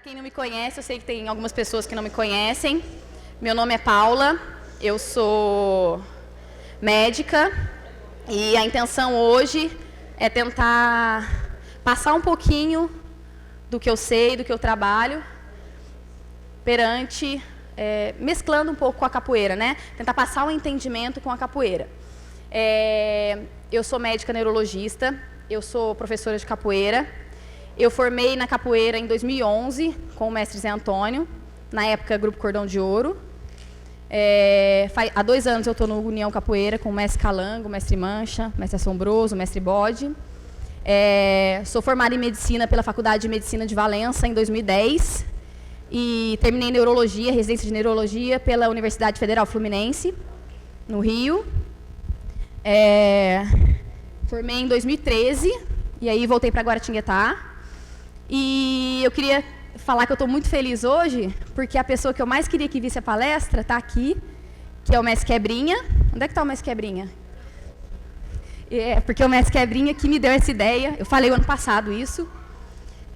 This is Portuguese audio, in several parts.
quem não me conhece, eu sei que tem algumas pessoas que não me conhecem. Meu nome é Paula, eu sou médica e a intenção hoje é tentar passar um pouquinho do que eu sei, do que eu trabalho, perante, mesclando um pouco com a capoeira, né? Tentar passar um entendimento com a capoeira. Eu sou médica neurologista, eu sou professora de capoeira. Eu formei na capoeira em 2011 com o mestre Zé Antônio, na época Grupo Cordão de Ouro. Há 2 anos eu estou no União Capoeira com o mestre Calango, o mestre Mancha, o mestre Assombroso, o mestre Bode. Sou formada em Medicina pela Faculdade de Medicina de Valença em 2010 e terminei Neurologia, residência de Neurologia pela Universidade Federal Fluminense, no Rio. Formei em 2013 e aí voltei para Guaratinguetá. E eu queria falar que eu estou muito feliz hoje, porque a pessoa que eu mais queria que visse a palestra está aqui, que é o mestre Quebrinha. Onde é que está o mestre Quebrinha? Porque é o mestre Quebrinha que me deu essa ideia. Eu falei o ano passado isso.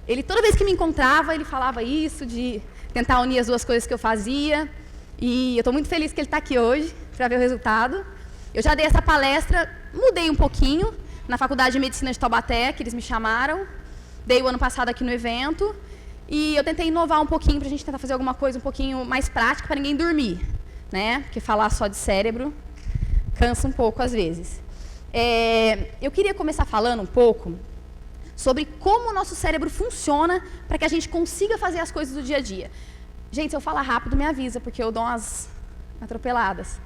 Ele, toda vez que me encontrava, ele falava isso, de tentar unir as duas coisas que eu fazia. E eu estou muito feliz que ele está aqui hoje, para ver o resultado. Eu já dei essa palestra, mudei um pouquinho, na Faculdade de Medicina de Taubaté, que eles me chamaram. Dei o ano passado aqui no evento. E eu tentei inovar um pouquinho para a gente tentar fazer alguma coisa um pouquinho mais prática para ninguém dormir, né? Porque falar só de cérebro cansa um pouco às vezes. Eu queria começar falando um pouco sobre como o nosso cérebro funciona para que a gente consiga fazer as coisas do dia a dia. Gente, se eu falar rápido, me avisa, porque eu dou umas atropeladas.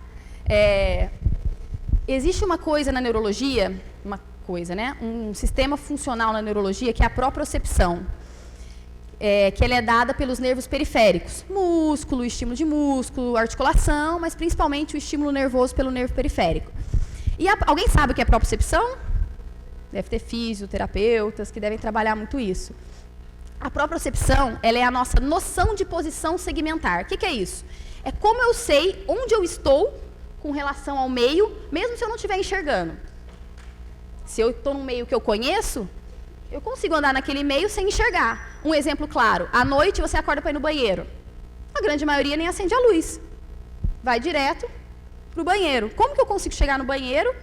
Existe uma coisa na neurologia, um sistema funcional na neurologia que é a propriocepção. Que ela é dada pelos nervos periféricos. Músculo, estímulo de músculo, articulação, mas principalmente o estímulo nervoso pelo nervo periférico. E alguém sabe o que é propriocepção? Deve ter fisioterapeutas que devem trabalhar muito isso. A propriocepção, ela é a nossa noção de posição segmentar. O que é isso? É como eu sei onde eu estou com relação ao meio, mesmo se eu não estiver enxergando. Se eu estou num meio que eu conheço, eu consigo andar naquele meio sem enxergar. Um exemplo claro, à noite você acorda para ir no banheiro. A grande maioria nem acende a luz. Vai direto para o banheiro. Como que eu consigo chegar no banheiro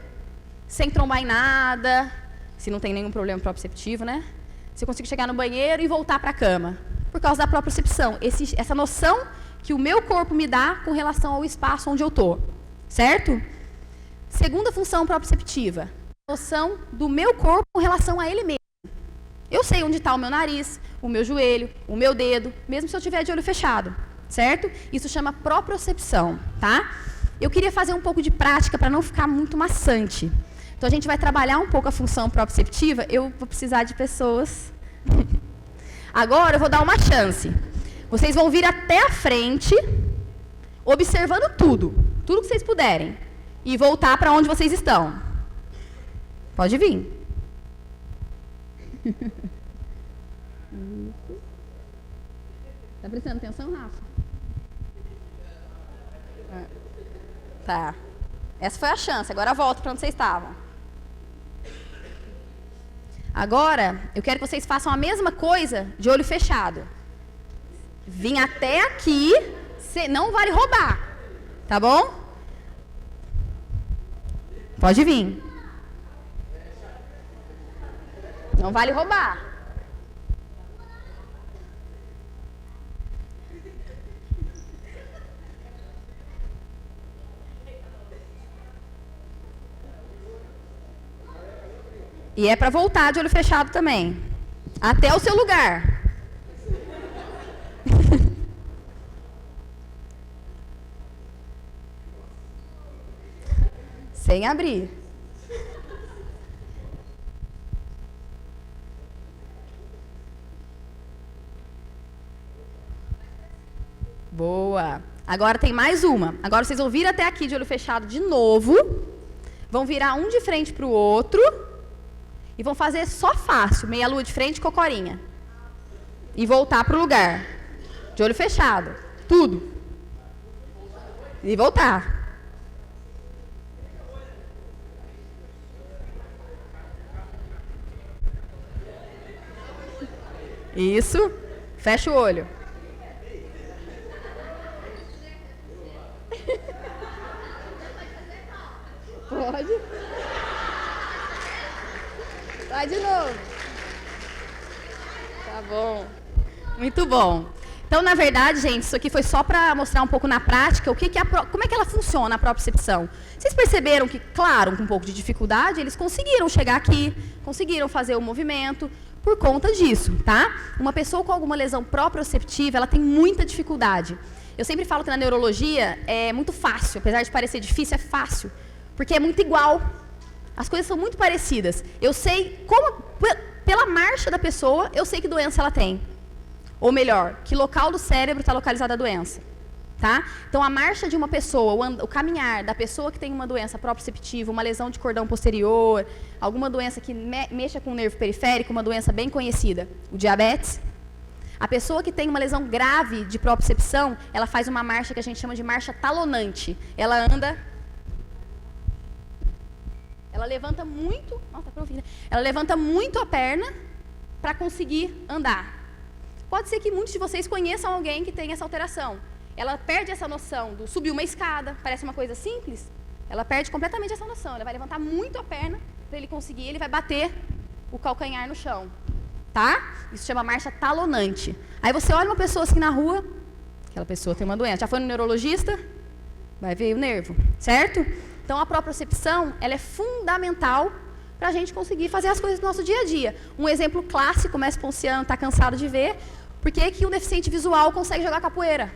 sem trombar em nada, se não tem nenhum problema proprioceptivo, né? Se eu consigo chegar no banheiro e voltar para a cama. Por causa da propriocepção. Essa noção que o meu corpo me dá com relação ao espaço onde eu estou. Certo? Segunda função proprioceptiva. Noção do meu corpo com relação a ele mesmo. Eu sei onde está o meu nariz, o meu joelho, o meu dedo, mesmo se eu estiver de olho fechado, certo? Isso chama propriocepção, tá? Eu queria fazer um pouco de prática para não ficar muito maçante. Então, a gente vai trabalhar um pouco a função proprioceptiva. Eu vou precisar de pessoas. Agora, eu vou dar uma chance. Vocês vão vir até a frente, observando tudo que vocês puderem, e voltar para onde vocês estão. Pode vir. Tá prestando atenção, Rafa? Tá. Essa foi a chance. Agora volta para onde vocês estavam. Agora, eu quero que vocês façam a mesma coisa de olho fechado. Vim até aqui, não vale roubar. Tá bom? Pode vir. Não vale roubar. E é para voltar de olho fechado também. Até o seu lugar. Sem abrir. Boa. Agora tem mais uma. Agora vocês vão vir até aqui de olho fechado de novo. Vão virar um de frente para o outro. E vão fazer só fácil. Meia lua de frente, cocorinha. E voltar para o lugar. De olho fechado. Tudo. E voltar. Isso. Fecha o olho. Pode. Vai de novo. Tá bom. Muito bom. Então, na verdade, gente, isso aqui foi só para mostrar um pouco na prática como é que ela funciona, a propriocepção. Vocês perceberam que, claro, com um pouco de dificuldade, eles conseguiram chegar aqui, conseguiram fazer o movimento por conta disso, tá? Uma pessoa com alguma lesão proprioceptiva, ela tem muita dificuldade. Eu sempre falo que na neurologia é muito fácil, apesar de parecer difícil, é fácil, porque é muito igual. As coisas são muito parecidas. Eu sei pela marcha da pessoa, eu sei que doença ela tem. Ou melhor, que local do cérebro está localizada a doença. Tá? Então, a marcha de uma pessoa, o caminhar da pessoa que tem uma doença proprioceptiva, uma lesão de cordão posterior, alguma doença que mexa com o nervo periférico, uma doença bem conhecida, o diabetes. A pessoa que tem uma lesão grave de propriocepção, ela faz uma marcha que a gente chama de marcha talonante. Ela anda... Ela levanta muito... Nossa, tá ouvindo, né? Ela levanta muito a perna para conseguir andar. Pode ser que muitos de vocês conheçam alguém que tem essa alteração. Ela perde essa noção do subir uma escada, parece uma coisa simples. Ela perde completamente essa noção. Ela vai levantar muito a perna para ele conseguir, ele vai bater o calcanhar no chão. Tá? Isso chama marcha talonante. Aí você olha uma pessoa assim na rua, aquela pessoa tem uma doença. Já foi no neurologista? Vai ver o nervo, certo? Então, a propriocepção, ela é fundamental para a gente conseguir fazer as coisas do nosso dia a dia. Um exemplo clássico, o mestre Ponciano está cansado de ver, por que um deficiente visual consegue jogar capoeira?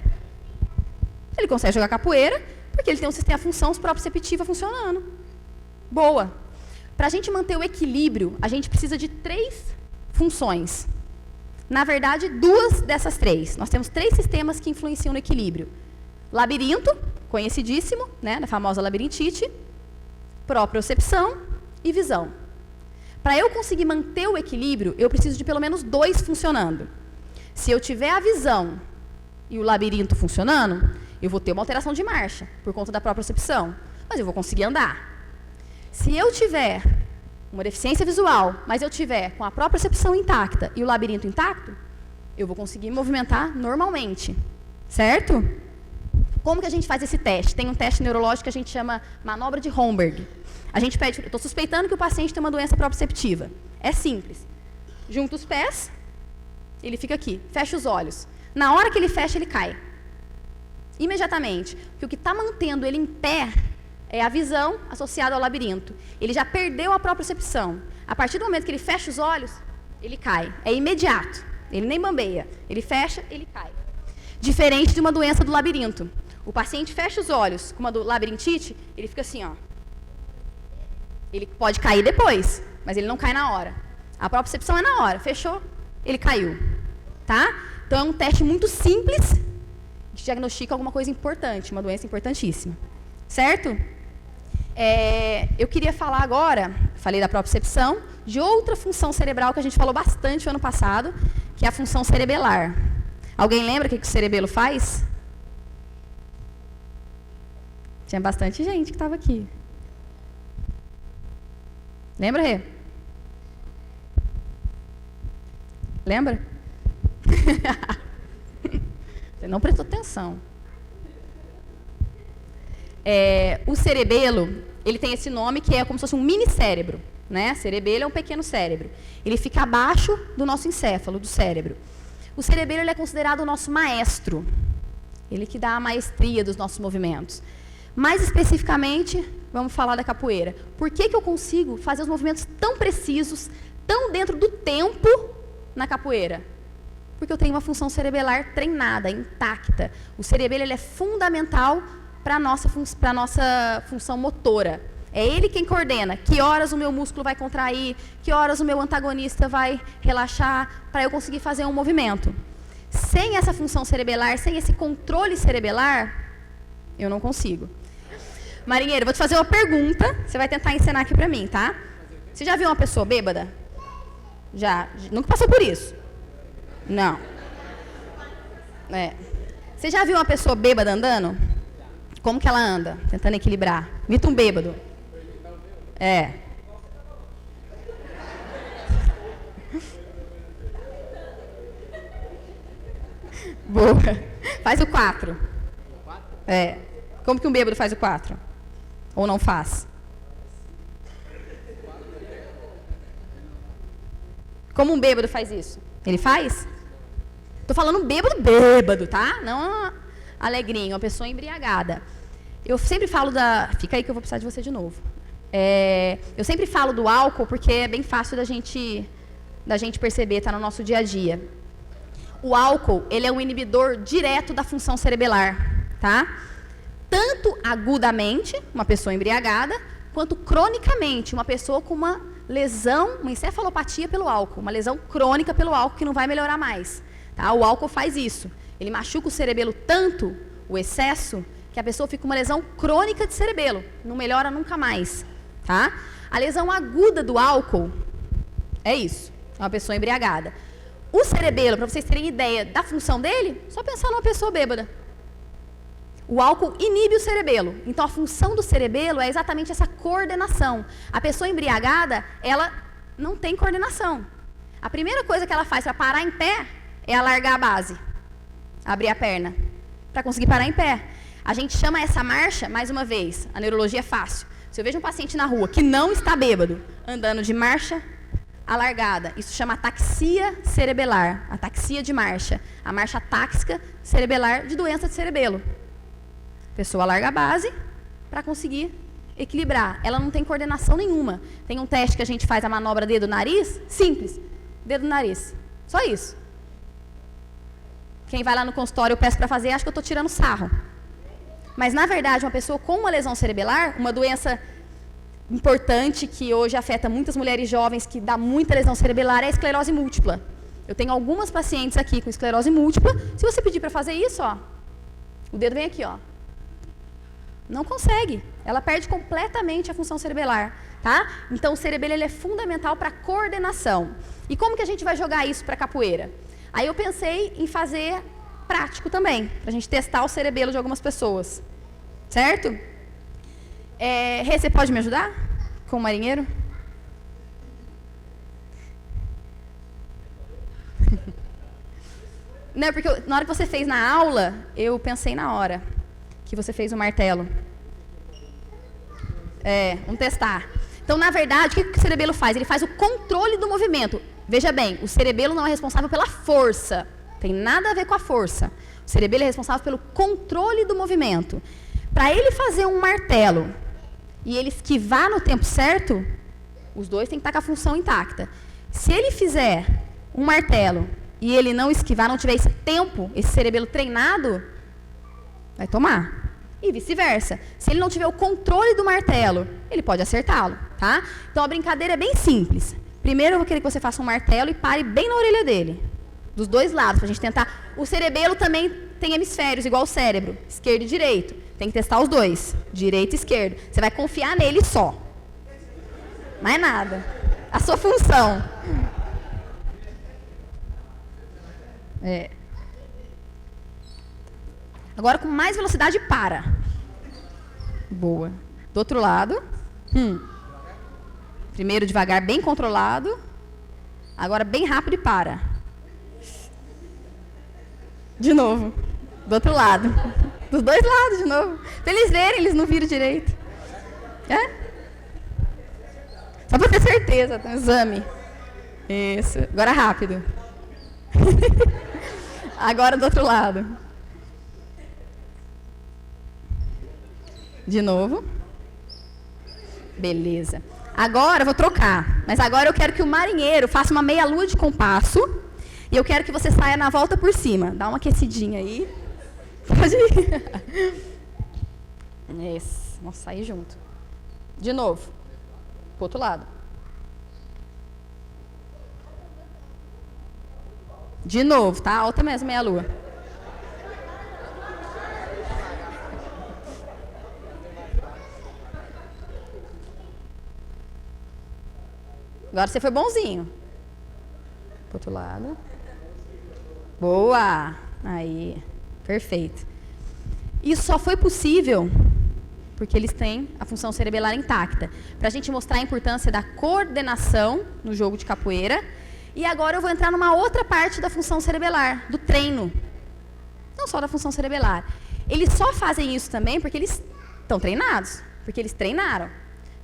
Ele consegue jogar capoeira porque ele tem a função proprioceptiva funcionando. Boa. Para a gente manter o equilíbrio, a gente precisa de 3 funções. Na verdade, 2 dessas 3. Nós temos 3 sistemas que influenciam no equilíbrio. Labirinto, conhecidíssimo, né, da famosa labirintite, propriocepção e visão. Para eu conseguir manter o equilíbrio, eu preciso de pelo menos 2 funcionando. Se eu tiver a visão e o labirinto funcionando, eu vou ter uma alteração de marcha, por conta da propriocepção, mas eu vou conseguir andar. Se eu tiver uma deficiência visual, mas eu tiver com a propriocepção intacta e o labirinto intacto, eu vou conseguir me movimentar normalmente, certo? Como que a gente faz esse teste? Tem um teste neurológico que a gente chama manobra de Homburg. A gente pede, eu estou suspeitando que o paciente tem uma doença proprioceptiva. É simples. Junta os pés, ele fica aqui, fecha os olhos. Na hora que ele fecha, ele cai. Imediatamente. Porque o que está mantendo ele em pé é a visão associada ao labirinto. Ele já perdeu a propriocepção. A partir do momento que ele fecha os olhos, ele cai. É imediato. Ele nem bambeia. Ele fecha, ele cai. Diferente de uma doença do labirinto. O paciente fecha os olhos com uma labirintite, ele fica assim, ó. Ele pode cair depois, mas ele não cai na hora. A propriocepção é na hora. Fechou, ele caiu. Tá? Então, é um teste muito simples que diagnostica alguma coisa importante, uma doença importantíssima. Certo? Eu queria falar agora, falei da propriocepção, de outra função cerebral que a gente falou bastante no ano passado, que é a função cerebelar. Alguém lembra o que o cerebelo faz? Tinha bastante gente que estava aqui. Lembra, Rê? Lembra? Você não prestou atenção. O cerebelo, ele tem esse nome que é como se fosse um mini cérebro, né? Cerebelo é um pequeno cérebro. Ele fica abaixo do nosso encéfalo, do cérebro. O cerebelo, ele é considerado o nosso maestro. Ele que dá a maestria dos nossos movimentos. Mais especificamente, vamos falar da capoeira. Por que eu consigo fazer os movimentos tão precisos, tão dentro do tempo na capoeira? Porque eu tenho uma função cerebelar treinada, intacta. O cerebelo, ele é fundamental para a nossa função motora. É ele quem coordena que horas o meu músculo vai contrair, que horas o meu antagonista vai relaxar, para eu conseguir fazer um movimento. Sem essa função cerebelar, sem esse controle cerebelar, eu não consigo. Marinheiro, vou te fazer uma pergunta, você vai tentar ensinar aqui para mim, tá? Você já viu uma pessoa bêbada? Já? Nunca passou por isso? Não. Você já viu uma pessoa bêbada andando? Como que ela anda? Tentando equilibrar. Imita um bêbado. Boa. Faz o 4. É. Como que um bêbado faz o 4? Ou não faz? Como um bêbado faz isso? Ele faz? Tô falando bêbado, tá? Não alegrinho, uma pessoa embriagada. Eu sempre falo da... Fica aí que eu vou precisar de você de novo. Eu sempre falo do álcool porque é bem fácil da gente perceber, tá no nosso dia a dia. O álcool, ele é um inibidor direto da função cerebelar, tá? Tanto agudamente, uma pessoa embriagada, quanto cronicamente, uma pessoa com uma lesão, uma encefalopatia pelo álcool, uma lesão crônica pelo álcool que não vai melhorar mais. Tá? O álcool faz isso. Ele machuca o cerebelo tanto, o excesso, que a pessoa fica com uma lesão crônica de cerebelo. Não melhora nunca mais. Tá? A lesão aguda do álcool é isso. É uma pessoa embriagada. O cerebelo, para vocês terem ideia da função dele, só pensar numa pessoa bêbada. O álcool inibe o cerebelo. Então, a função do cerebelo é exatamente essa coordenação. A pessoa embriagada, ela não tem coordenação. A primeira coisa que ela faz para parar em pé é alargar a base. Abrir a perna. Para conseguir parar em pé. A gente chama essa marcha, mais uma vez, a neurologia é fácil. Se eu vejo um paciente na rua que não está bêbado, andando de marcha alargada, isso chama ataxia cerebelar. Ataxia de marcha. A marcha atáxica cerebelar de doença de cerebelo. A pessoa alarga a base para conseguir equilibrar. Ela não tem coordenação nenhuma. Tem um teste que a gente faz, a manobra dedo-nariz, simples. Dedo-nariz. Só isso. Quem vai lá no consultório, eu peço para fazer, acha que eu estou tirando sarro. Mas, na verdade, uma pessoa com uma lesão cerebelar, uma doença importante que hoje afeta muitas mulheres jovens, que dá muita lesão cerebelar, é a esclerose múltipla. Eu tenho algumas pacientes aqui com esclerose múltipla. Se você pedir para fazer isso, ó, o dedo vem aqui, ó. Não consegue. Ela perde completamente a função cerebelar, tá? Então, o cerebelo ele é fundamental para a coordenação. E como que a gente vai jogar isso para a capoeira? Aí eu pensei em fazer prático também, para a gente testar o cerebelo de algumas pessoas. Certo? Rê, você pode me ajudar com o marinheiro? Não, porque na hora que você fez na aula, eu pensei na hora que você fez o martelo. Vamos testar. Então, na verdade, o que o cerebelo faz? Ele faz o controle do movimento. Veja bem, o cerebelo não é responsável pela força. Tem nada a ver com a força. O cerebelo é responsável pelo controle do movimento. Para ele fazer um martelo e ele esquivar no tempo certo, os dois têm que estar com a função intacta. Se ele fizer um martelo e ele não esquivar, não tiver esse tempo, esse cerebelo treinado, vai tomar. E vice-versa. Se ele não tiver o controle do martelo, ele pode acertá-lo, tá? Então, a brincadeira é bem simples. Primeiro, eu vou querer que você faça um martelo e pare bem na orelha dele. Dos dois lados, pra gente tentar. O cerebelo também tem hemisférios, igual o cérebro. Esquerdo e direito. Tem que testar os dois. Direito e esquerdo. Você vai confiar nele só. Mais nada. A sua função. Agora, com mais velocidade, para. Boa. Do outro lado. Primeiro, devagar, bem controlado. Agora, bem rápido e para. De novo. Do outro lado. Dos dois lados, de novo. Pra eles verem, eles não viram direito. Só pra ter certeza, tá? Exame. Isso. Agora, rápido. Agora, do outro lado. De novo. Beleza. Agora eu vou trocar. Mas agora eu quero que o marinheiro faça uma meia-lua de compasso. E eu quero que você saia na volta por cima. Dá uma aquecidinha aí. Pode ir. Isso. Vamos sair junto. De novo. Pro outro lado. De novo, tá? Alta mesmo, meia-lua. Agora você foi bonzinho. Pro outro lado. Boa! Aí, perfeito. Isso só foi possível porque eles têm a função cerebelar intacta. Para a gente mostrar a importância da coordenação no jogo de capoeira. E agora eu vou entrar numa outra parte da função cerebelar, do treino. não só da função cerebelar. Eles só fazem isso também porque eles estão treinados, porque eles treinaram.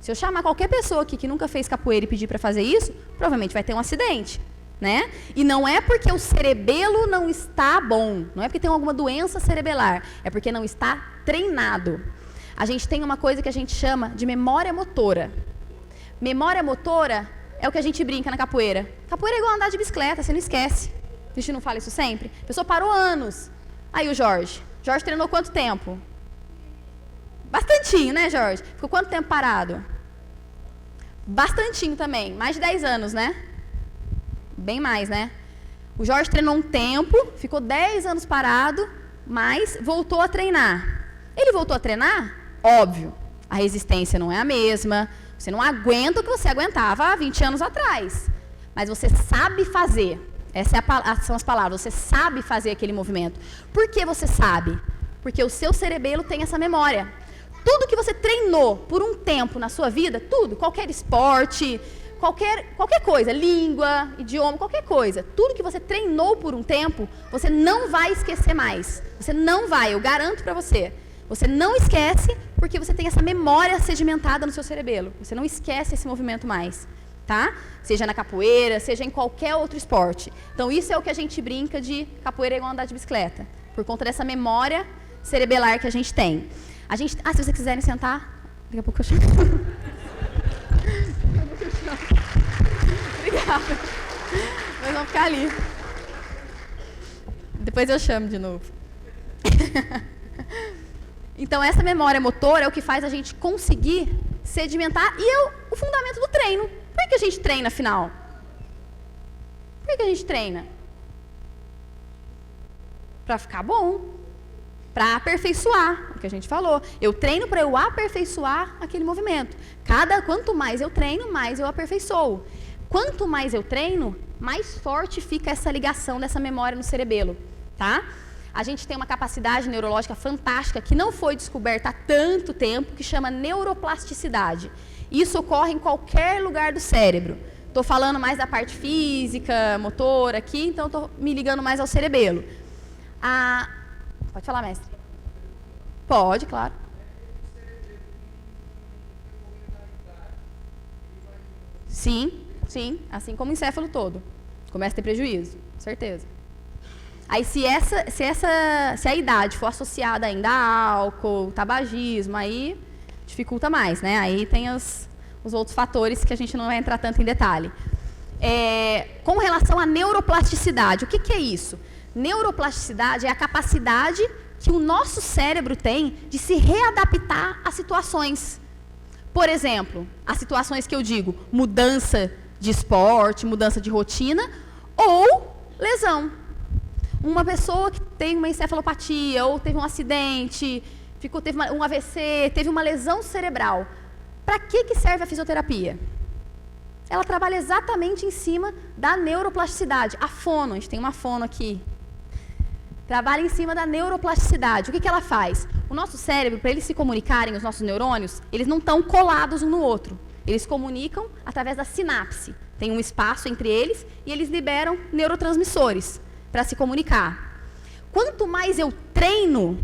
Se eu chamar qualquer pessoa aqui que nunca fez capoeira e pedir para fazer isso, provavelmente vai ter um acidente, né? E não é porque o cerebelo não está bom, não é porque tem alguma doença cerebelar, é porque não está treinado. A gente tem uma coisa que a gente chama de memória motora. Memória motora é o que a gente brinca na capoeira. Capoeira é igual andar de bicicleta, você não esquece. A gente não fala isso sempre? A pessoa parou anos. Aí o Jorge. Jorge treinou quanto tempo? Bastantinho, né, Jorge? Ficou quanto tempo parado? Bastantinho também. Mais de 10 anos, né? Bem mais, né? O Jorge treinou um tempo, ficou 10 anos parado, mas voltou a treinar. Ele voltou a treinar? Óbvio. A resistência não é a mesma. Você não aguenta o que você aguentava há 20 anos atrás. Mas você sabe fazer. Essas são as palavras. Você sabe fazer aquele movimento. Por que você sabe? Porque o seu cerebelo tem essa memória. Tudo que você treinou por um tempo na sua vida, tudo, qualquer esporte, qualquer coisa, língua, idioma, qualquer coisa, tudo que você treinou por um tempo, você não vai esquecer mais. Você não vai, eu garanto para você. Você não esquece porque você tem essa memória sedimentada no seu cerebelo. Você não esquece esse movimento mais, tá? Seja na capoeira, seja em qualquer outro esporte. Então, isso é o que a gente brinca de capoeira é igual andar de bicicleta, por conta dessa memória cerebelar que a gente tem. Se vocês quiserem sentar, daqui a pouco eu chamo. Obrigada. Nós vamos ficar ali. Depois eu chamo de novo. Então, essa memória motora é o que faz a gente conseguir sedimentar e é o fundamento do treino. Por que a gente treina, afinal? Por que a gente treina? Para ficar bom. Para aperfeiçoar, o que a gente falou. Eu treino para eu aperfeiçoar aquele movimento. Quanto mais eu treino, mais eu aperfeiçoo. Quanto mais eu treino, mais forte fica essa ligação dessa memória no cerebelo, tá? A gente tem uma capacidade neurológica fantástica que não foi descoberta há tanto tempo, que chama neuroplasticidade. Isso ocorre em qualquer lugar do cérebro. Estou falando mais da parte física, motora aqui, então estou me ligando mais ao cerebelo. Pode falar, mestre. Pode, claro. Sim, assim como o encéfalo todo. Começa a ter prejuízo, certeza. Aí, se a idade for associada ainda a álcool, tabagismo, aí dificulta mais, né? Aí tem os outros fatores que a gente não vai entrar tanto em detalhe. Com relação à neuroplasticidade, o que é isso? Neuroplasticidade é a capacidade que o nosso cérebro tem de se readaptar a situações. Por exemplo, as situações que eu digo, mudança de esporte, mudança de rotina ou lesão. Uma pessoa que tem uma encefalopatia ou teve um acidente, teve um AVC, teve uma lesão cerebral. Para que serve a fisioterapia? Ela trabalha exatamente em cima da neuroplasticidade. A fono, a gente tem uma fono aqui. Trabalha em cima da neuroplasticidade. O que ela faz? O nosso cérebro, para eles se comunicarem, os nossos neurônios, eles não estão colados um no outro. Eles comunicam através da sinapse. Tem um espaço entre eles e eles liberam neurotransmissores para se comunicar. Quanto mais eu treino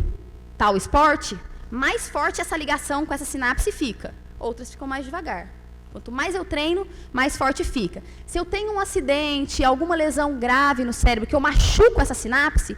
tal esporte, mais forte essa ligação com essa sinapse fica. Outras ficam mais devagar. Quanto mais eu treino, mais forte fica. Se eu tenho um acidente, alguma lesão grave no cérebro, que eu machuco essa sinapse,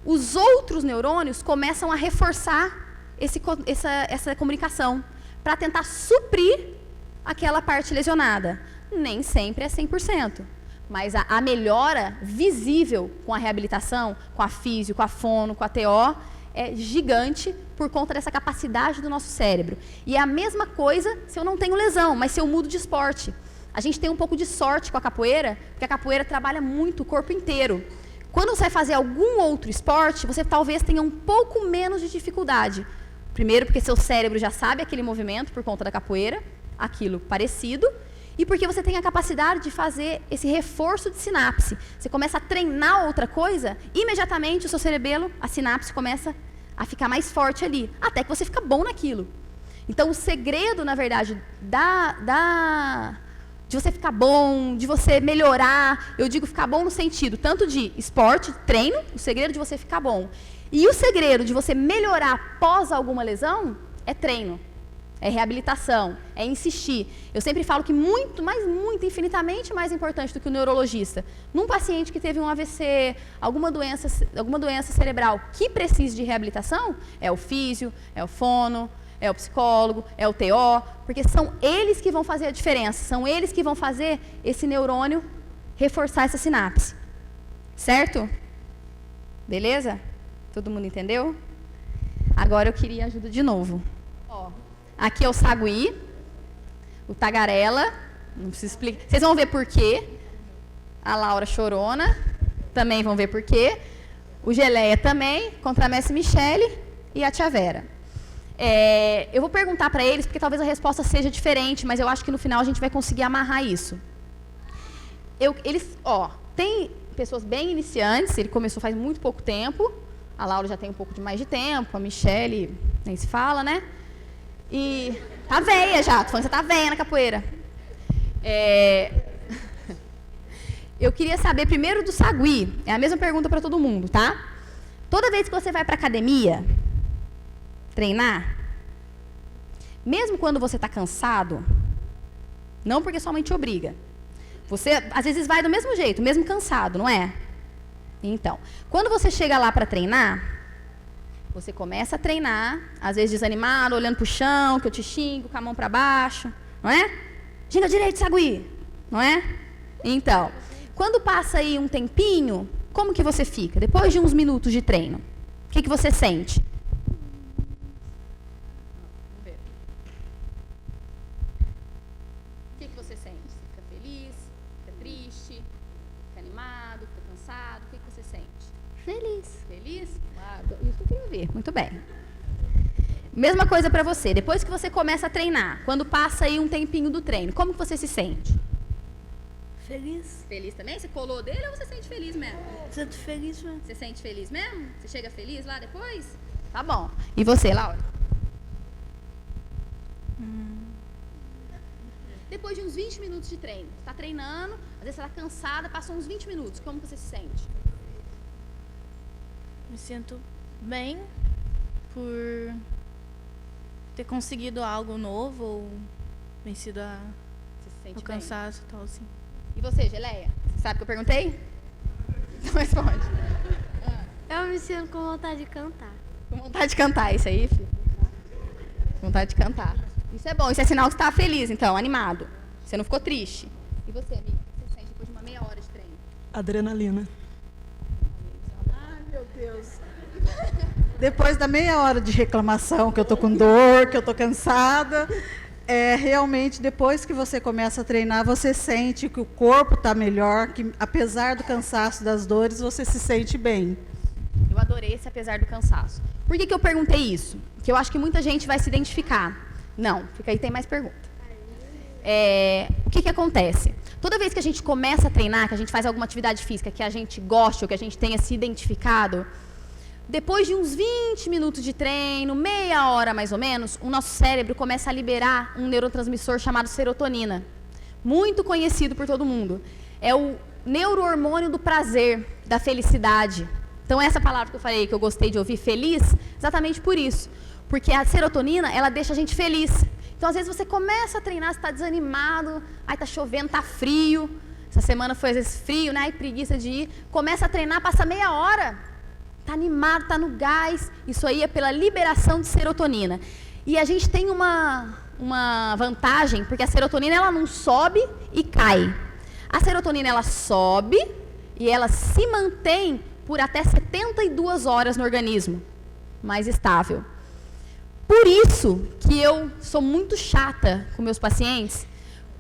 os outros neurônios começam a reforçar essa comunicação para tentar suprir aquela parte lesionada. Nem sempre é 100%. Mas a melhora visível com a reabilitação, com a físio, com a fono, com a TO, é gigante por conta dessa capacidade do nosso cérebro. E é a mesma coisa se eu não tenho lesão, mas se eu mudo de esporte. A gente tem um pouco de sorte com a capoeira, porque a capoeira trabalha muito o corpo inteiro. Quando você vai fazer algum outro esporte, você talvez tenha um pouco menos de dificuldade. Primeiro, porque seu cérebro já sabe aquele movimento por conta da capoeira, aquilo parecido, e porque você tem a capacidade de fazer esse reforço de sinapse. Você começa a treinar outra coisa, imediatamente o seu cerebelo, a sinapse começa a ficar mais forte ali, até que você fica bom naquilo. Então, o segredo, na verdade, de você ficar bom, de você melhorar. Eu digo ficar bom no sentido tanto de esporte, treino, o segredo de você ficar bom. E o segredo de você melhorar após alguma lesão é treino, é reabilitação, é insistir. Eu sempre falo que muito, mas muito, infinitamente mais importante do que o neurologista, num paciente que teve um AVC, alguma doença cerebral que precise de reabilitação, é o físio, é o fono, é o psicólogo, é o TO, porque são eles que vão fazer a diferença, são eles que vão fazer esse neurônio reforçar essa sinapse. Certo? Beleza? Todo mundo entendeu? Agora eu queria ajuda de novo. Ó, aqui é o sagui, o tagarela, não preciso explicar. Vocês vão ver por quê. A Laura chorona, também vão ver por quê. O geleia também, contramestre Michele e a tia Vera. Eu vou perguntar para eles, porque talvez a resposta seja diferente, mas eu acho que no final a gente vai conseguir amarrar isso. Tem pessoas bem iniciantes, ele começou faz muito pouco tempo, a Laura já tem um pouco de mais de tempo, a Michele nem se fala, né? E tá velha já, tô falando que você tá velha na capoeira. Eu queria saber primeiro do sagui, é a mesma pergunta para todo mundo, tá? Toda vez que você vai para academia treinar, mesmo quando você está cansado, não porque sua mãe te obriga, você às vezes vai do mesmo jeito, mesmo cansado, não é? Então, quando você chega lá para treinar, você começa a treinar, às vezes desanimado, olhando para o chão, que eu te xingo, com a mão para baixo, não é? Ginga direito, sagui, não é? Então, quando passa aí um tempinho, como que você fica? Depois de uns minutos de treino, o que você sente? Feliz? Isso que eu queria ver. Muito bem. Mesma coisa para você. Depois que você começa a treinar, quando passa aí um tempinho do treino, como que você se sente? Feliz. Feliz também? Você colou dele ou você sente feliz mesmo? Sinto feliz mesmo. Você sente feliz mesmo? Você chega feliz lá depois? Tá bom. E você, Laura? Depois de uns 20 minutos de treino, você está treinando, às vezes você está cansada, passou uns 20 minutos, como você se sente? Me sinto bem por ter conseguido algo novo ou vencido o cansaço e tal, assim. E você, Geleia? Você sabe o que eu perguntei? Então responde. Eu me sinto com vontade de cantar. Com vontade de cantar, isso aí, filho? Vontade de cantar. Isso é bom, isso é sinal que você está feliz, então, animado. Você não ficou triste. E você, amiga? O que você sente depois de uma meia hora de treino? Adrenalina. Meu Deus. Depois da meia hora de reclamação, que eu tô com dor, que eu tô cansada, realmente, depois que você começa a treinar, você sente que o corpo está melhor, que apesar do cansaço, das dores, você se sente bem. Eu adorei esse apesar do cansaço. Por que eu perguntei isso? Porque eu acho que muita gente vai se identificar. Não, fica aí, tem mais pergunta. O que acontece? Toda vez que a gente começa a treinar, que a gente faz alguma atividade física que a gente gosta ou que a gente tenha se identificado, depois de uns 20 minutos de treino, meia hora mais ou menos, o nosso cérebro começa a liberar um neurotransmissor chamado serotonina, muito conhecido por todo mundo. É o neurohormônio do prazer, da felicidade. Então, essa palavra que eu falei, que eu gostei de ouvir, feliz, exatamente por isso. Porque a serotonina, ela deixa a gente feliz. Então, às vezes, você começa a treinar, você está desanimado, aí está chovendo, está frio. Essa semana foi, às vezes, frio, né? E preguiça de ir. Começa a treinar, passa meia hora. Está animado, está no gás. Isso aí é pela liberação de serotonina. E a gente tem uma vantagem, porque a serotonina, ela não sobe e cai. A serotonina, ela sobe e ela se mantém por até 72 horas no organismo, mais estável. Por isso que eu sou muito chata com meus pacientes,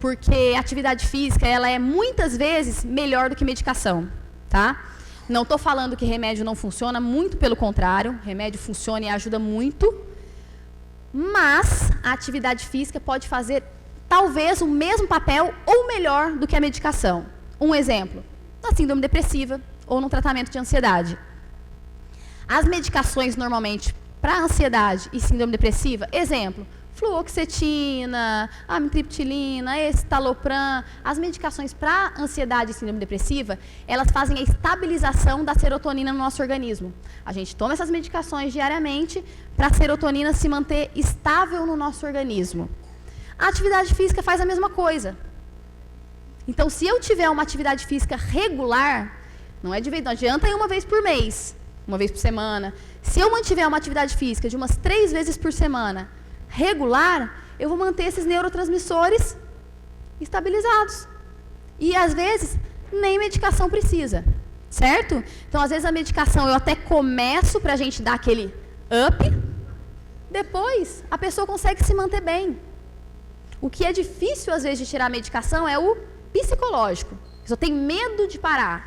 porque a atividade física, ela é muitas vezes melhor do que medicação, tá? Não estou falando que remédio não funciona, muito pelo contrário, remédio funciona e ajuda muito, mas a atividade física pode fazer talvez o mesmo papel ou melhor do que a medicação. Um exemplo, na síndrome depressiva ou no tratamento de ansiedade. As medicações normalmente para ansiedade e síndrome depressiva, exemplo, fluoxetina, amitriptilina, escitalopram, as medicações para ansiedade e síndrome depressiva, elas fazem a estabilização da serotonina no nosso organismo. A gente toma essas medicações diariamente para a serotonina se manter estável no nosso organismo. A atividade física faz a mesma coisa. Então, se eu tiver uma atividade física regular, não adianta ir uma vez por mês, uma vez por semana. Se eu mantiver uma atividade física de umas 3 vezes por semana, regular, eu vou manter esses neurotransmissores estabilizados. E, às vezes, nem medicação precisa, certo? Então, às vezes, a medicação eu até começo para a gente dar aquele up, depois a pessoa consegue se manter bem. O que é difícil, às vezes, de tirar a medicação é o psicológico. A pessoa tem medo de parar.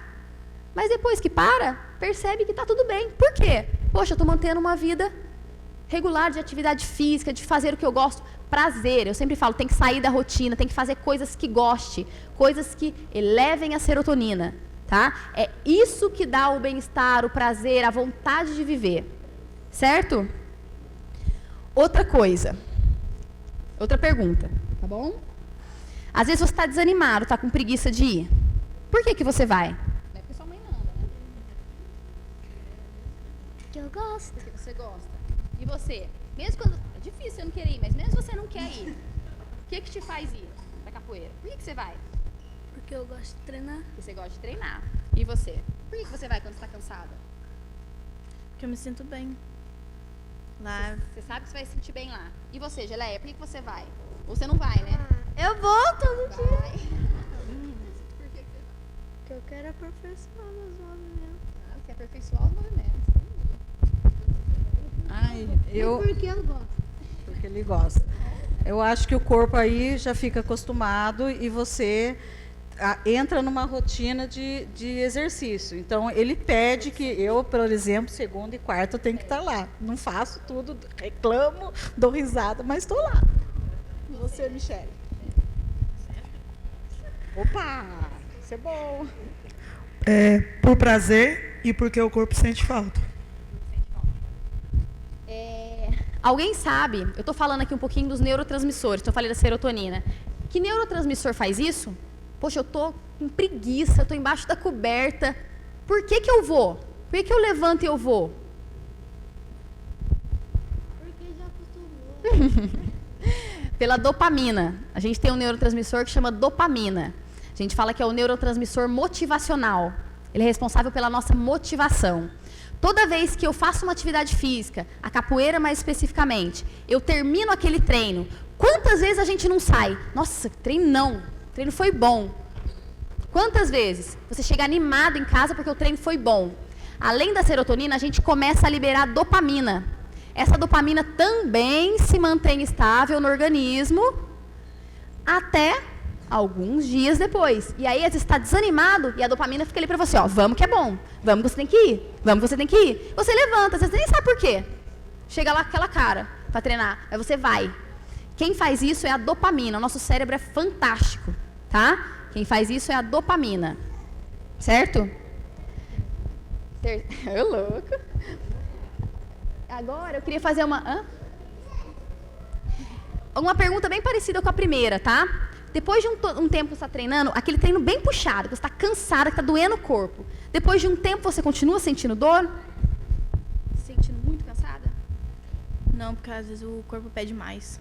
Mas depois que para, percebe que está tudo bem. Por quê? Poxa, eu estou mantendo uma vida regular de atividade física, de fazer o que eu gosto. Prazer, eu sempre falo, tem que sair da rotina, tem que fazer coisas que goste, coisas que elevem a serotonina, tá? É isso que dá o bem-estar, o prazer, a vontade de viver, certo? Outra coisa, outra pergunta, tá bom? Às vezes você está desanimado, está com preguiça de ir. Por que você vai? Não é porque sua mãe manda, né? Que eu gosto. Porque você gosta. E você? Mesmo quando... É difícil você não querer ir, mas mesmo se você não quer ir, o que te faz ir pra capoeira? Por que você vai? Porque eu gosto de treinar. Porque você gosta de treinar. E você? Por que você vai quando você está cansada? Porque eu me sinto bem. Lá. Você sabe que você vai se sentir bem lá. E você, Geleia, por que você vai? Ou você não vai, né? Eu vou todo dia. Vai. Por que você vai? Porque eu quero aperfeiçoar meus movimentos. Ah, você quer aperfeiçoar os movimentos. Ai, Porque eu gosto. porque ele gosta. Eu acho que o corpo aí já fica acostumado e você entra numa rotina de exercício. Então, ele pede que eu, por exemplo, segunda e quarta, eu tenho que estar lá. Não faço tudo, reclamo, dou risada, mas estou lá. E você, Michele? Opa, isso é bom. Por prazer e porque o corpo sente falta. Alguém sabe, eu estou falando aqui um pouquinho dos neurotransmissores, eu falei da serotonina. Que neurotransmissor faz isso? Poxa, eu estou com preguiça, eu estou embaixo da coberta. Por que eu vou? Por que eu levanto e eu vou? Porque já acostumou. Pela dopamina. A gente tem um neurotransmissor que chama dopamina. A gente fala que é o neurotransmissor motivacional. Ele é responsável pela nossa motivação. Toda vez que eu faço uma atividade física, a capoeira mais especificamente, eu termino aquele treino, quantas vezes a gente não sai? Nossa, treino não, o treino foi bom. Quantas vezes você chega animado em casa porque o treino foi bom? Além da serotonina, a gente começa a liberar dopamina. Essa dopamina também se mantém estável no organismo até alguns dias depois. E aí, às vezes, está desanimado e a dopamina fica ali para você, ó, vamos que é bom, vamos que você tem que ir, vamos que você tem que ir. Você levanta, você nem sabe por quê. Chega lá com aquela cara para treinar, aí você vai. Quem faz isso é a dopamina, o nosso cérebro é fantástico, tá? Quem faz isso é a dopamina, certo? Ô, louco. Agora, eu queria fazer uma pergunta bem parecida com a primeira, tá? Depois de um tempo que você está treinando, aquele treino bem puxado, que você está cansada, que está doendo o corpo. Depois de um tempo, você continua sentindo dor? Se sentindo muito cansada? Não, porque às vezes o corpo pede mais.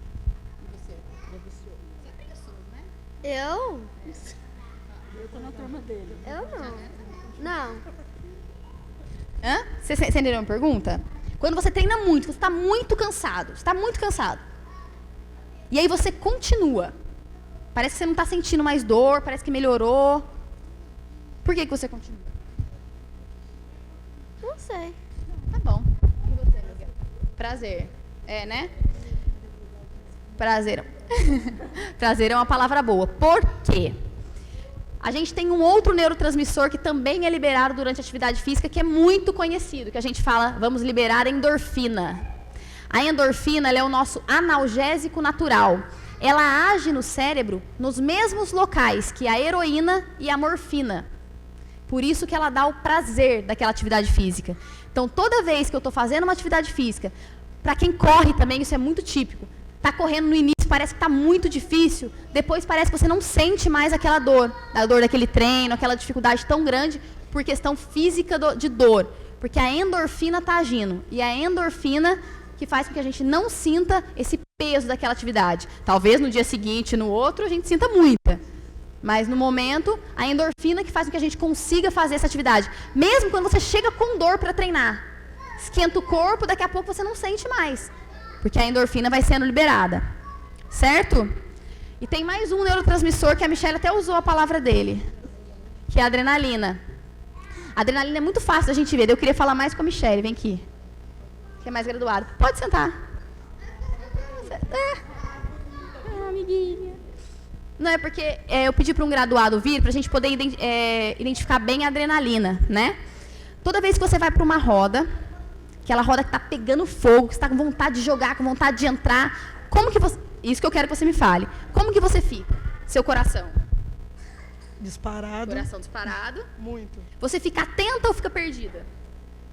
E você? Você é preguiçoso, né? Eu? Eu estou na turma dele. Eu não. Não. Hã? Você entendeu a pergunta? Quando você treina muito, você está muito cansado. Você está muito cansado. E aí você continua. Parece que você não está sentindo mais dor, parece que melhorou. Por que você continua? Não sei. Tá bom. E você, Miguel? Prazer. É, né? Prazer. Prazer é uma palavra boa. Por quê? A gente tem um outro neurotransmissor que também é liberado durante a atividade física, que é muito conhecido, que a gente fala, vamos liberar endorfina. A endorfina, ela é o nosso analgésico natural. Ela age no cérebro nos mesmos locais que a heroína e a morfina. Por isso que ela dá o prazer daquela atividade física. Então, toda vez que eu estou fazendo uma atividade física, para quem corre também, isso é muito típico. Tá correndo no início, parece que tá muito difícil, depois parece que você não sente mais aquela dor, a dor daquele treino, aquela dificuldade tão grande por questão física de dor, porque a endorfina tá agindo, e a endorfina que faz com que a gente não sinta esse peso daquela atividade. Talvez no dia seguinte, no outro, a gente sinta muita, mas no momento, a endorfina que faz com que a gente consiga fazer essa atividade, mesmo quando você chega com dor para treinar, esquenta o corpo, daqui a pouco você não sente mais, porque a endorfina vai sendo liberada, certo? E tem mais um neurotransmissor que a Michelle até usou a palavra dele, que é a adrenalina. A adrenalina é muito fácil da gente ver, eu queria falar mais com a Michelle, vem aqui, que é mais graduada. Pode sentar. Amiguinha. Não, é porque eu pedi para um graduado vir, para a gente poder identificar bem a adrenalina, né? Toda vez que você vai para uma roda, aquela roda que está pegando fogo, que você está com vontade de jogar, com vontade de entrar, como que você... Isso que eu quero que você me fale. Como que você fica? Seu coração? Disparado. Coração disparado. Muito. Você fica atenta ou fica perdida?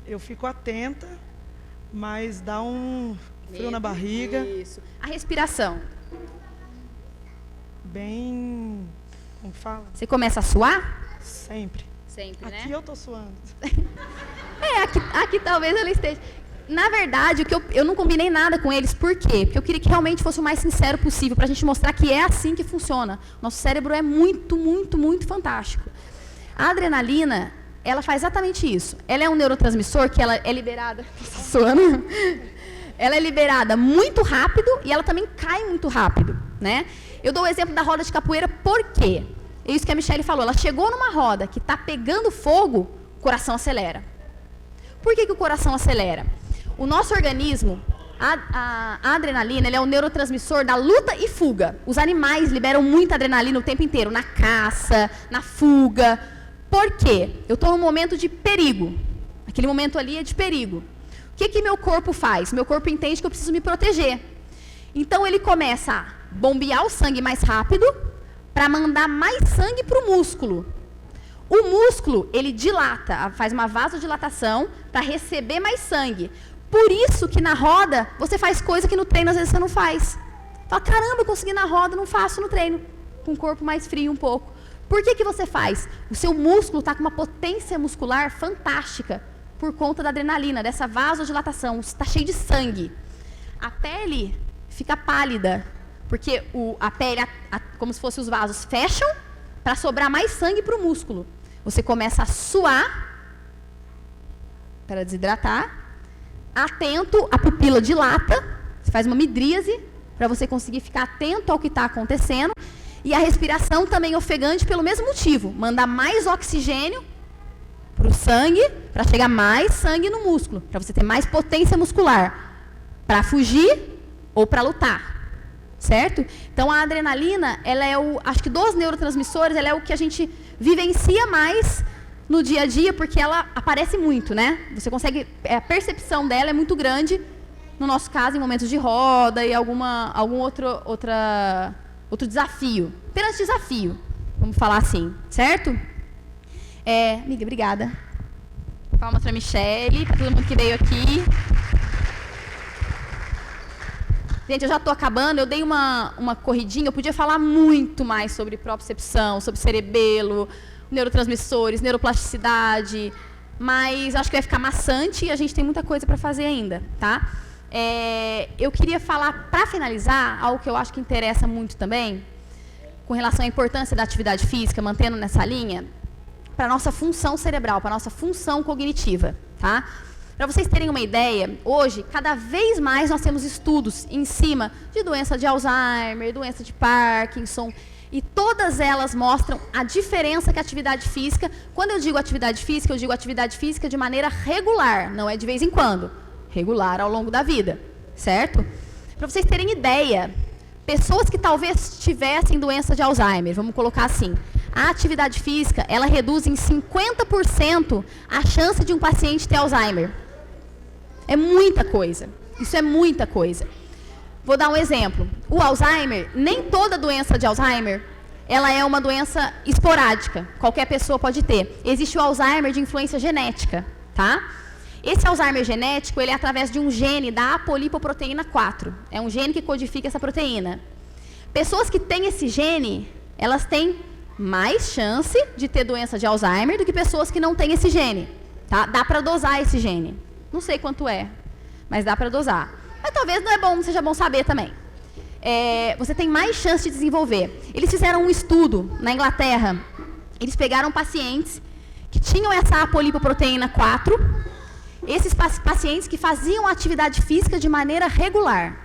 Eu fico atenta, mas dá um frio na barriga. Isso. A respiração? Bem... Como fala? Você começa a suar? Sempre. Sempre, né? Aqui eu tô suando. Aqui talvez ela esteja. Na verdade, eu não combinei nada com eles. Por quê? Porque eu queria que realmente fosse o mais sincero possível, para a gente mostrar que é assim que funciona. Nosso cérebro é muito, muito, muito fantástico. A adrenalina, ela faz exatamente isso. Ela é um neurotransmissor que ela é liberada... Suando? Ela é liberada muito rápido e ela também cai muito rápido, né? Eu dou o exemplo da roda de capoeira, por quê? É isso que a Michelle falou. Ela chegou numa roda que está pegando fogo, o coração acelera. Por que o coração acelera? O nosso organismo, a adrenalina, ele é um neurotransmissor da luta e fuga. Os animais liberam muita adrenalina o tempo inteiro, na caça, na fuga. Por quê? Eu estou num momento de perigo. Aquele momento ali é de perigo. O que meu corpo faz? Meu corpo entende que eu preciso me proteger. Então, ele começa a bombear o sangue mais rápido para mandar mais sangue para o músculo. O músculo, ele dilata, faz uma vasodilatação para receber mais sangue. Por isso que na roda, você faz coisa que no treino às vezes você não faz. Fala, caramba, eu consegui na roda, não faço no treino. Com o corpo mais frio um pouco. Por que você faz? O seu músculo está com uma potência muscular fantástica por conta da adrenalina, dessa vasodilatação. Está cheio de sangue. A pele fica pálida, porque a pele, como se fossem os vasos, fecham para sobrar mais sangue para o músculo. Você começa a suar para desidratar. Atento, a pupila dilata, você faz uma midríase para você conseguir ficar atento ao que está acontecendo. E a respiração também ofegante pelo mesmo motivo, mandar mais oxigênio para o sangue, para chegar mais sangue no músculo, para você ter mais potência muscular, para fugir ou para lutar, certo? Então a adrenalina, ela é acho que dos neurotransmissores, ela é o que a gente vivencia mais no dia a dia, porque ela aparece muito, né? Você consegue, a percepção dela é muito grande, no nosso caso, em momentos de roda e algum outro desafio. Apenas desafio, vamos falar assim, certo? Amiga, obrigada. Palmas para a Michelle, para todo mundo que veio aqui. Gente, eu já estou acabando, eu dei uma corridinha, eu podia falar muito mais sobre propriocepção, sobre cerebelo, neurotransmissores, neuroplasticidade, mas acho que vai ficar maçante e a gente tem muita coisa para fazer ainda, tá? Eu queria falar, para finalizar, algo que eu acho que interessa muito também, com relação à importância da atividade física, mantendo nessa linha, para a nossa função cerebral, para a nossa função cognitiva, tá? Para vocês terem uma ideia, hoje, cada vez mais nós temos estudos em cima de doença de Alzheimer, doença de Parkinson, e todas elas mostram a diferença que a atividade física, quando eu digo atividade física de maneira regular, não é de vez em quando, regular ao longo da vida, certo? Para vocês terem ideia, pessoas que talvez tivessem doença de Alzheimer, vamos colocar assim, a atividade física, ela reduz em 50% a chance de um paciente ter Alzheimer. É muita coisa. Isso é muita coisa. Vou dar um exemplo. O Alzheimer, nem toda doença de Alzheimer, ela é uma doença esporádica. Qualquer pessoa pode ter. Existe o Alzheimer de influência genética, tá? Esse Alzheimer genético, ele é através de um gene da apolipoproteína 4. É um gene que codifica essa proteína. Pessoas que têm esse gene, elas têm mais chance de ter doença de Alzheimer do que pessoas que não têm esse gene. Tá? Dá para dosar esse gene. Não sei quanto é, mas dá para dosar. Mas talvez não seja bom saber também. Você tem mais chance de desenvolver. Eles fizeram um estudo na Inglaterra. Eles pegaram pacientes que tinham essa apolipoproteína 4, esses pacientes que faziam atividade física de maneira regular.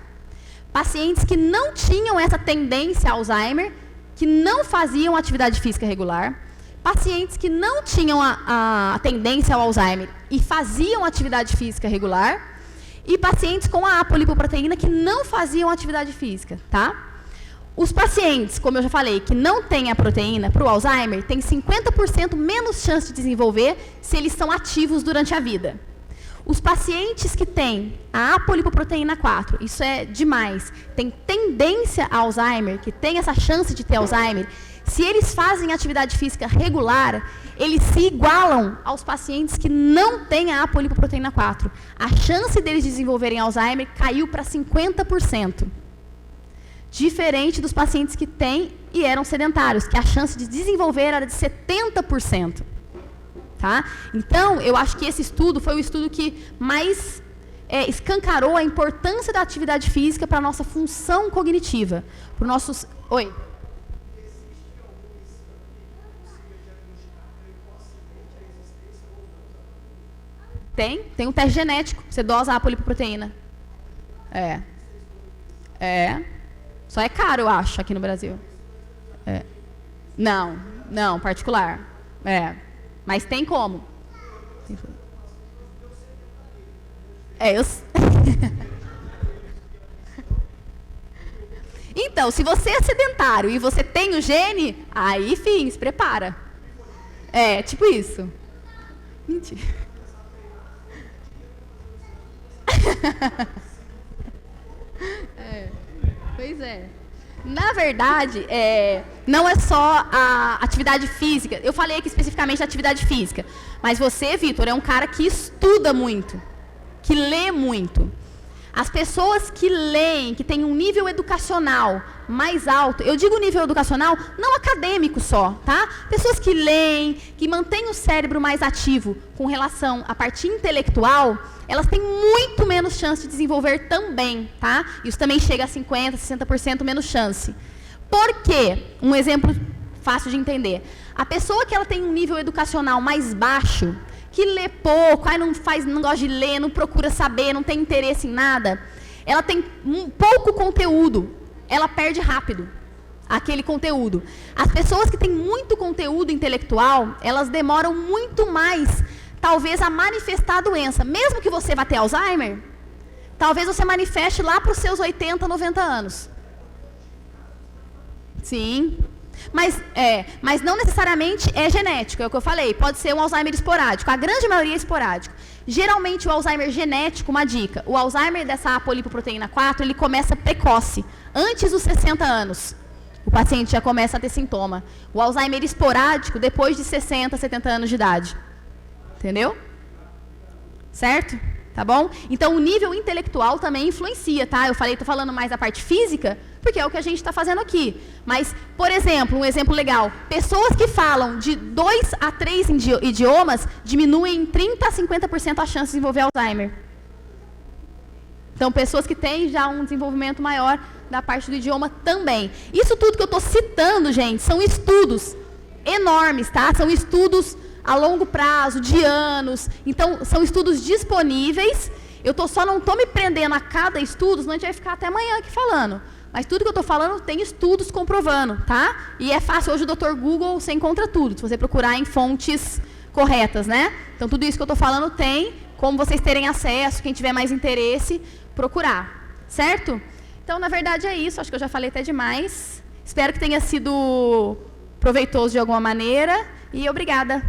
Pacientes que não tinham essa tendência a Alzheimer, que não faziam atividade física regular. Pacientes que não tinham a tendência ao Alzheimer e faziam atividade física regular. E pacientes com a apolipoproteína que não faziam atividade física, tá? Os pacientes, como eu já falei, que não têm a proteína para o Alzheimer, têm 50% menos chance de desenvolver se eles são ativos durante a vida. Os pacientes que têm a apolipoproteína 4, isso é demais, tem tendência a Alzheimer, que tem essa chance de ter Alzheimer, se eles fazem atividade física regular, eles se igualam aos pacientes que não têm a apolipoproteína 4. A chance deles desenvolverem Alzheimer caiu para 50%. Diferente dos pacientes que têm e eram sedentários, que a chance de desenvolver era de 70%. Tá? Então, eu acho que esse estudo foi o estudo que mais escancarou a importância da atividade física para a nossa função cognitiva. Para nossos... Oi? Tem um teste genético. Você dosa a apolipoproteína. Só é caro, eu acho, aqui no Brasil. Não, particular. Mas tem como. Então, se você é sedentário e você tem o gene, aí, enfim, se prepara. Tipo isso. Mentira. Pois é. Na verdade, não é só a atividade física. Eu falei aqui especificamente da atividade física. Mas você, Vitor, é um cara que estuda muito, que lê muito. As pessoas que leem, que têm um nível educacional mais alto, eu digo nível educacional, não acadêmico só, tá? Pessoas que leem, que mantêm o cérebro mais ativo com relação à parte intelectual, elas têm muito menos chance de desenvolver também, tá? Isso também chega a 50%, 60% menos chance. Por quê? Um exemplo fácil de entender. A pessoa que ela tem um nível educacional mais baixo, que lê pouco, não gosta de ler, não procura saber, não tem interesse em nada, ela tem pouco conteúdo, ela perde rápido aquele conteúdo. As pessoas que têm muito conteúdo intelectual, elas demoram muito mais, talvez, a manifestar a doença. Mesmo que você vá ter Alzheimer, talvez você manifeste lá para os seus 80, 90 anos. Sim. Mas não necessariamente é genético, é o que eu falei. Pode ser um Alzheimer esporádico. A grande maioria é esporádico. Geralmente, o Alzheimer genético, uma dica, o Alzheimer dessa apolipoproteína 4, ele começa precoce, antes dos 60 anos. O paciente já começa a ter sintoma. O Alzheimer esporádico, depois de 60, 70 anos de idade. Entendeu? Certo? Tá bom? Então, o nível intelectual também influencia, tá? Tô falando mais da parte física, porque é o que a gente está fazendo aqui. Mas, por exemplo, um exemplo legal. Pessoas que falam de 2 a 3 idiomas diminuem em 30% a 50% a chance de desenvolver Alzheimer. Então, pessoas que têm já um desenvolvimento maior da parte do idioma também. Isso tudo que eu estou citando, gente, são estudos enormes, tá? São estudos a longo prazo, de anos. Então, são estudos disponíveis. Só não estou me prendendo a cada estudo, senão a gente vai ficar até amanhã aqui falando. Mas tudo que eu estou falando tem estudos comprovando, tá? E é fácil, hoje o Dr. Google, você encontra tudo, se você procurar em fontes corretas, né? Então, tudo isso que eu estou falando tem, como vocês terem acesso, quem tiver mais interesse, procurar, certo? Então, na verdade, é isso, acho que eu já falei até demais. Espero que tenha sido proveitoso de alguma maneira e obrigada.